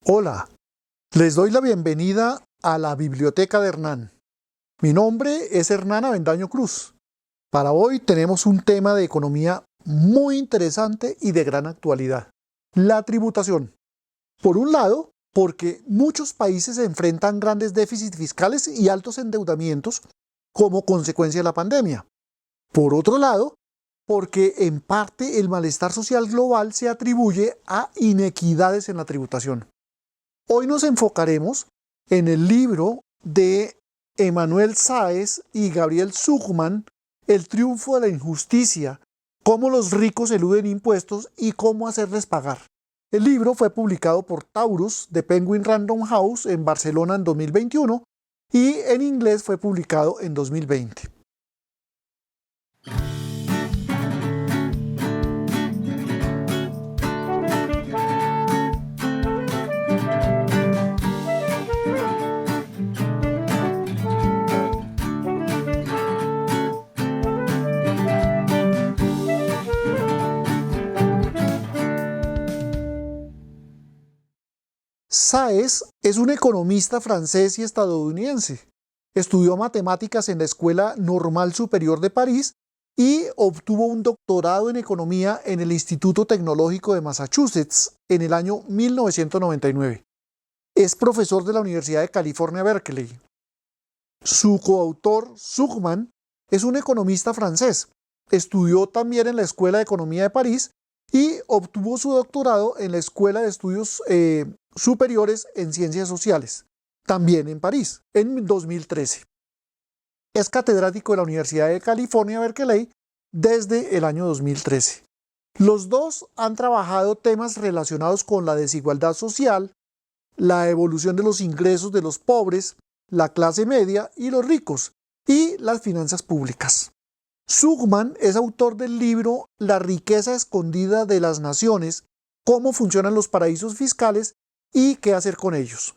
Hola, les doy la bienvenida a la Biblioteca de Hernán. Mi nombre es Hernán Avendaño Cruz. Para hoy tenemos un tema de economía muy interesante y de gran actualidad: la tributación. Por un lado, porque muchos países enfrentan grandes déficits fiscales y altos endeudamientos como consecuencia de la pandemia. Por otro lado, porque en parte el malestar social global se atribuye a inequidades en la tributación. Hoy nos enfocaremos en el libro de Emanuel Sáez y Gabriel Zucman, El triunfo de la injusticia: cómo los ricos eluden impuestos y cómo hacerles pagar. El libro fue publicado por Taurus de Penguin Random House en Barcelona en 2021 y en inglés fue publicado en 2020. Sáez es un economista francés y estadounidense. Estudió matemáticas en la Escuela Normal Superior de París y obtuvo un doctorado en economía en el Instituto Tecnológico de Massachusetts en el año 1999. Es profesor de la Universidad de California, Berkeley. Su coautor, Zucman, es un economista francés. Estudió también en la Escuela de Economía de París y obtuvo su doctorado en la Escuela de Estudios Superiores en Ciencias Sociales, también en París, en 2013. Es catedrático de la Universidad de California, Berkeley, desde el año 2013. Los dos han trabajado temas relacionados con la desigualdad social, la evolución de los ingresos de los pobres, la clase media y los ricos, y las finanzas públicas. Zucman es autor del libro La riqueza escondida de las naciones: cómo funcionan los paraísos fiscales y qué hacer con ellos.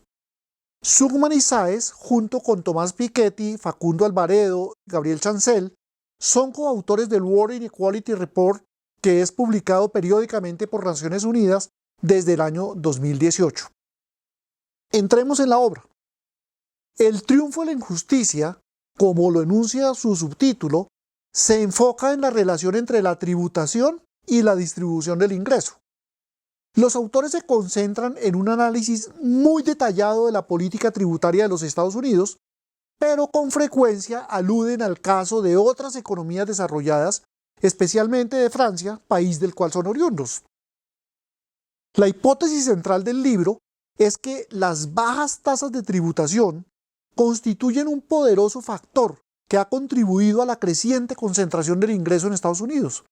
Zucman y Sáez, junto con Tomás Piketty, Facundo Alvaredo y Gabriel Chancel, son coautores del World Inequality Report, que es publicado periódicamente por Naciones Unidas desde el año 2018. Entremos en la obra. El triunfo de la injusticia, como lo enuncia su subtítulo, se enfoca en la relación entre la tributación y la distribución del ingreso. Los autores se concentran en un análisis muy detallado de la política tributaria de los Estados Unidos, pero con frecuencia aluden al caso de otras economías desarrolladas, especialmente de Francia, país del cual son oriundos. La hipótesis central del libro es que las bajas tasas de tributación constituyen un poderoso factor que ha contribuido a la creciente concentración del ingreso en Estados Unidos.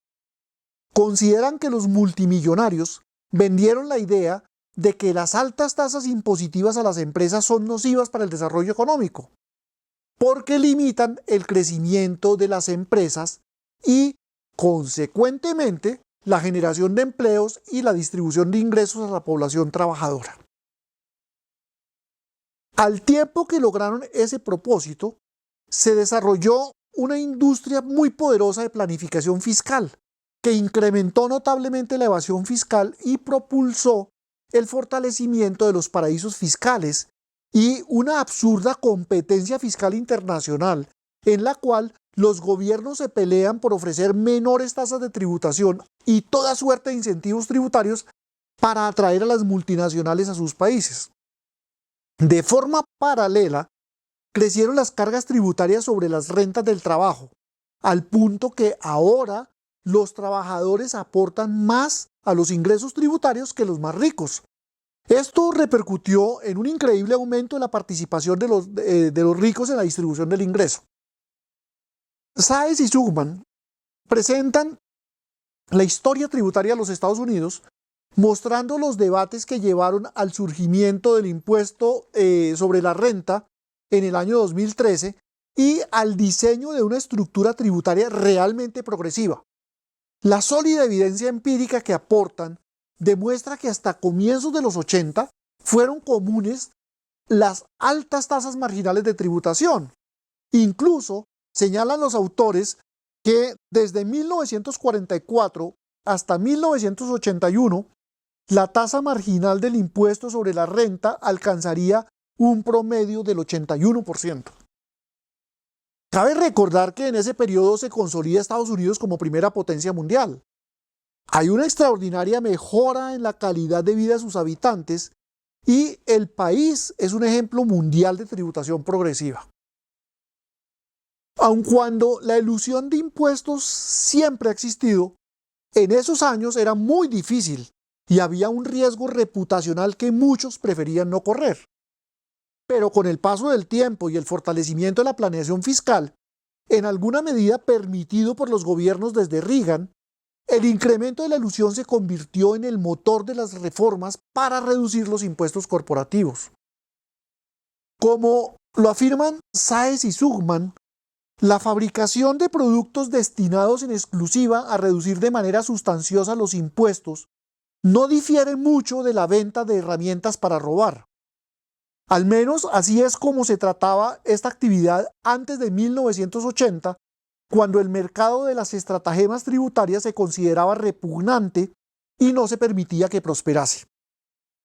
Consideran que los multimillonarios vendieron la idea de que las altas tasas impositivas a las empresas son nocivas para el desarrollo económico, porque limitan el crecimiento de las empresas y, consecuentemente, la generación de empleos y la distribución de ingresos a la población trabajadora. Al tiempo que lograron ese propósito, se desarrolló una industria muy poderosa de planificación fiscal, que incrementó notablemente la evasión fiscal y propulsó el fortalecimiento de los paraísos fiscales y una absurda competencia fiscal internacional, en la cual los gobiernos se pelean por ofrecer menores tasas de tributación y toda suerte de incentivos tributarios para atraer a las multinacionales a sus países. De forma paralela, crecieron las cargas tributarias sobre las rentas del trabajo, al punto que ahora los trabajadores aportan más a los ingresos tributarios que los más ricos. Esto repercutió en un increíble aumento de la participación de los ricos en la distribución del ingreso. Sáez y Zucman presentan la historia tributaria de los Estados Unidos, mostrando los debates que llevaron al surgimiento del impuesto sobre la renta en el año 2013 y al diseño de una estructura tributaria realmente progresiva. La sólida evidencia empírica que aportan demuestra que hasta comienzos de los 80 fueron comunes las altas tasas marginales de tributación. Incluso señalan los autores que desde 1944 hasta 1981 la tasa marginal del impuesto sobre la renta alcanzaría un promedio del 81%. Cabe recordar que en ese periodo se consolida Estados Unidos como primera potencia mundial. Hay una extraordinaria mejora en la calidad de vida de sus habitantes y el país es un ejemplo mundial de tributación progresiva. Aun cuando la elusión de impuestos siempre ha existido, en esos años era muy difícil y había un riesgo reputacional que muchos preferían no correr. Pero con el paso del tiempo y el fortalecimiento de la planeación fiscal, en alguna medida permitido por los gobiernos desde Reagan, el incremento de la elusión se convirtió en el motor de las reformas para reducir los impuestos corporativos. Como lo afirman Saez y Zuckman, la fabricación de productos destinados en exclusiva a reducir de manera sustanciosa los impuestos no difiere mucho de la venta de herramientas para robar. Al menos así es como se trataba esta actividad antes de 1980, cuando el mercado de las estratagemas tributarias se consideraba repugnante y no se permitía que prosperase.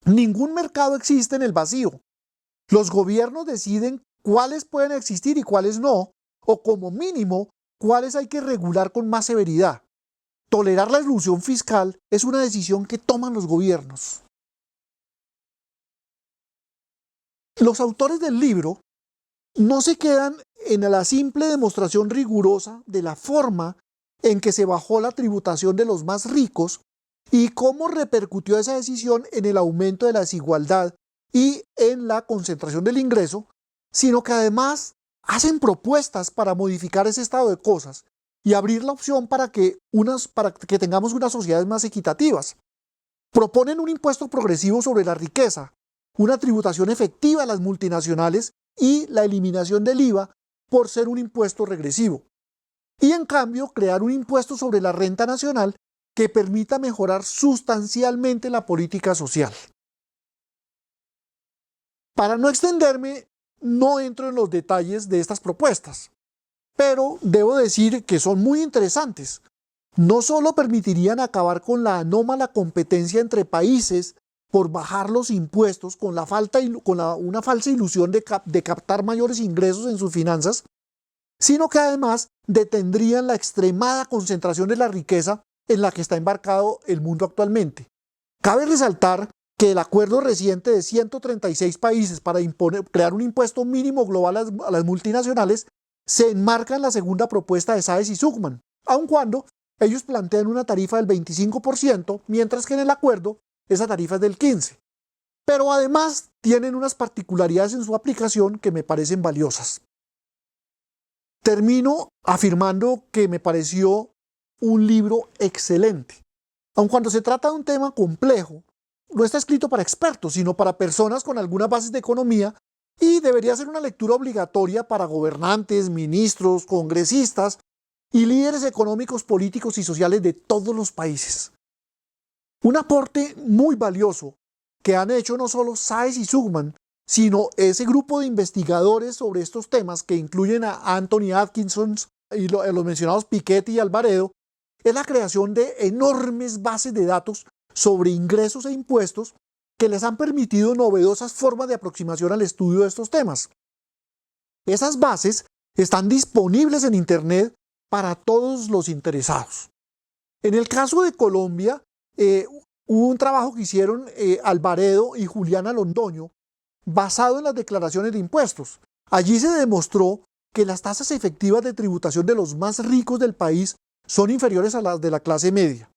Ningún mercado existe en el vacío. Los gobiernos deciden cuáles pueden existir y cuáles no, o como mínimo, cuáles hay que regular con más severidad. Tolerar la elusión fiscal es una decisión que toman los gobiernos. Los autores del libro no se quedan en la simple demostración rigurosa de la forma en que se bajó la tributación de los más ricos y cómo repercutió esa decisión en el aumento de la desigualdad y en la concentración del ingreso, sino que además hacen propuestas para modificar ese estado de cosas y abrir la opción para que tengamos unas sociedades más equitativas. Proponen un impuesto progresivo sobre la riqueza, una tributación efectiva a las multinacionales y la eliminación del IVA por ser un impuesto regresivo. Y en cambio, crear un impuesto sobre la renta nacional que permita mejorar sustancialmente la política social. Para no extenderme, no entro en los detalles de estas propuestas, pero debo decir que son muy interesantes. No solo permitirían acabar con la anómala competencia entre países por bajar los impuestos con una falsa ilusión de captar mayores ingresos en sus finanzas, sino que además detendrían la extremada concentración de la riqueza en la que está embarcado el mundo actualmente. Cabe resaltar que el acuerdo reciente de 136 países para crear un impuesto mínimo global a las multinacionales se enmarca en la segunda propuesta de Saez y Zuckman, aun cuando ellos plantean una tarifa del 25%, mientras que en el acuerdo esa tarifa es del 15%. Pero además tienen unas particularidades en su aplicación que me parecen valiosas. Termino afirmando que me pareció un libro excelente. Aun cuando se trata de un tema complejo, no está escrito para expertos, sino para personas con algunas bases de economía y debería ser una lectura obligatoria para gobernantes, ministros, congresistas y líderes económicos, políticos y sociales de todos los países. Un aporte muy valioso que han hecho no solo Saez y Zuckman, sino ese grupo de investigadores sobre estos temas que incluyen a Anthony Atkinson y los mencionados Piketty y Alvaredo, es la creación de enormes bases de datos sobre ingresos e impuestos que les han permitido novedosas formas de aproximación al estudio de estos temas. Esas bases están disponibles en Internet para todos los interesados. En el caso de Colombia, hubo un trabajo que hicieron Alvaredo y Juliana Londoño basado en las declaraciones de impuestos. Allí se demostró que las tasas efectivas de tributación de los más ricos del país son inferiores a las de la clase media.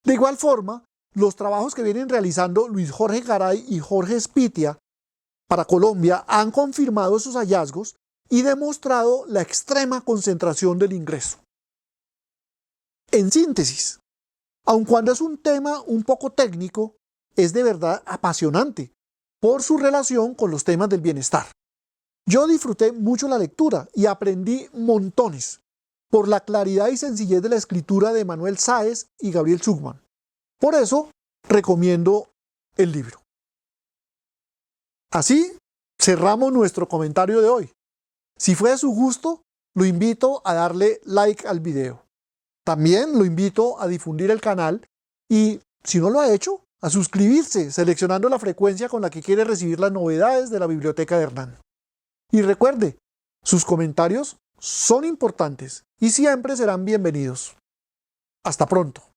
De igual forma, los trabajos que vienen realizando Luis Jorge Garay y Jorge Spitia para Colombia han confirmado esos hallazgos y demostrado la extrema concentración del ingreso. En síntesis, aun cuando es un tema un poco técnico, es de verdad apasionante por su relación con los temas del bienestar. Yo disfruté mucho la lectura y aprendí montones por la claridad y sencillez de la escritura de Manuel Saez y Gabriel Zuckman. Por eso, recomiendo el libro. Así, cerramos nuestro comentario de hoy. Si fue de su gusto, lo invito a darle like al video. También lo invito a difundir el canal y, si no lo ha hecho, a suscribirse seleccionando la frecuencia con la que quiere recibir las novedades de la biblioteca de Hernán. Y recuerde, sus comentarios son importantes y siempre serán bienvenidos. Hasta pronto.